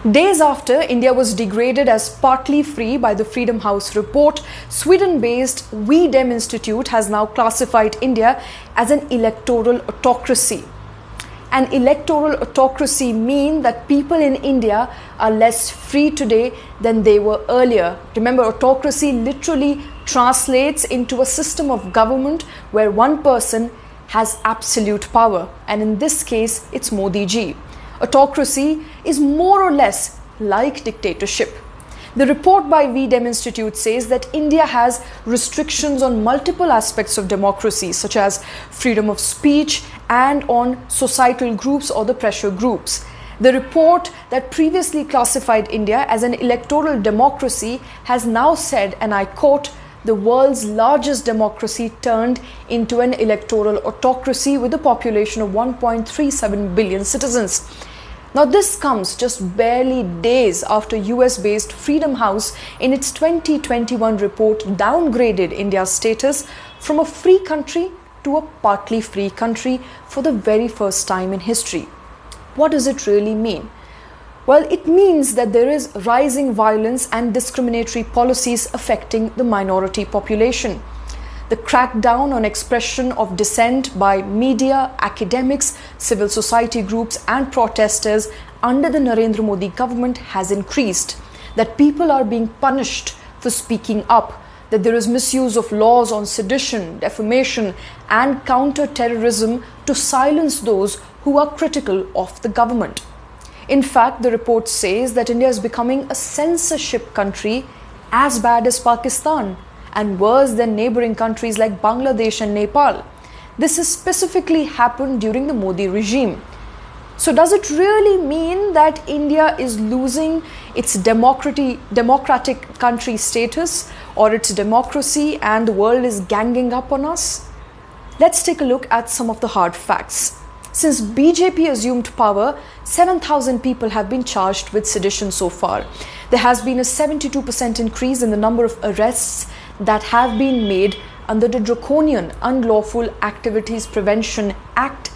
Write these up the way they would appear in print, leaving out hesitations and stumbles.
Days after India was degraded as partly free by the Freedom House report, Sweden-based We Dem Institute has now classified India as an electoral autocracy. An electoral autocracy means that people in India are less free today than they were earlier. Remember, autocracy literally translates into a system of government where one person has absolute power, and in this case, it's Modi ji. Autocracy is more or less like dictatorship. The report by We Dem Institute says that India has restrictions on multiple aspects of democracy, such as freedom of speech and on societal groups or the pressure groups. The report that previously classified India as an electoral democracy has now said, and I quote, "The world's largest democracy turned into an electoral autocracy with a population of 1.37 billion citizens." Now, this comes just barely days after US-based Freedom House in its 2021 report downgraded India's status from a free country to a partly free country for the very first time in history. What does it really mean? Well, it means that there is rising violence and discriminatory policies affecting the minority population. The crackdown on expression of dissent by media, academics, civil society groups and protesters under the Narendra Modi government has increased. That people are being punished for speaking up, that there is misuse of laws on sedition, defamation and counter-terrorism to silence those who are critical of the government. In fact, the report says that India is becoming a censorship country as bad as Pakistan and worse than neighboring countries like Bangladesh and Nepal. This has specifically happened during the Modi regime. So does it really mean that India is losing its democratic country status or its democracy and the world is ganging up on us? Let's take a look at some of the hard facts. Since BJP assumed power, 7,000 people have been charged with sedition so far. There has been a 72% increase in the number of arrests that have been made under the draconian Unlawful Activities Prevention Act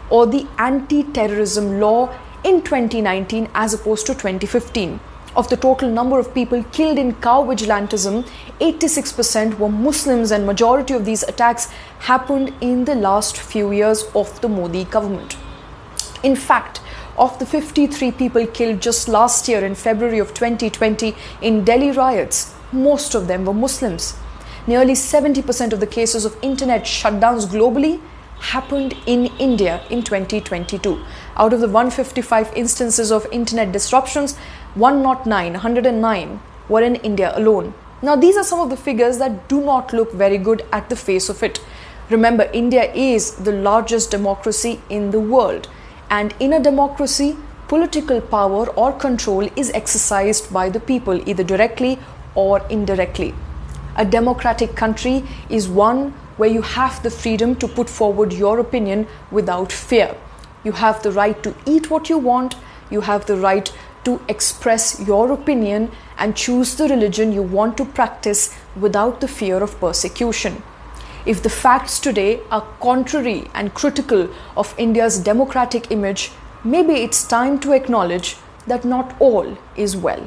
or the Anti-Terrorism Law in 2019 as opposed to 2015. Of the total number of people killed in cow vigilantism, 86% were Muslims, and majority of these attacks happened in the last few years of the Modi government. In fact, of the 53 people killed just last year in February of 2020 in Delhi riots, most of them were Muslims. Nearly 70% of the cases of internet shutdowns globally happened in India in 2022. Out of the 155 instances of internet disruptions, 109 were in India alone. Now, these are some of the figures that do not look very good at the face of it. Remember, India is the largest democracy in the world. And in a democracy, political power or control is exercised by the people, either directly or indirectly. A democratic country is one where you have the freedom to put forward your opinion without fear. You have the right to eat what you want. You have the right to express your opinion and choose the religion you want to practice without the fear of persecution. If the facts today are contrary and critical of India's democratic image, maybe it's time to acknowledge that not all is well.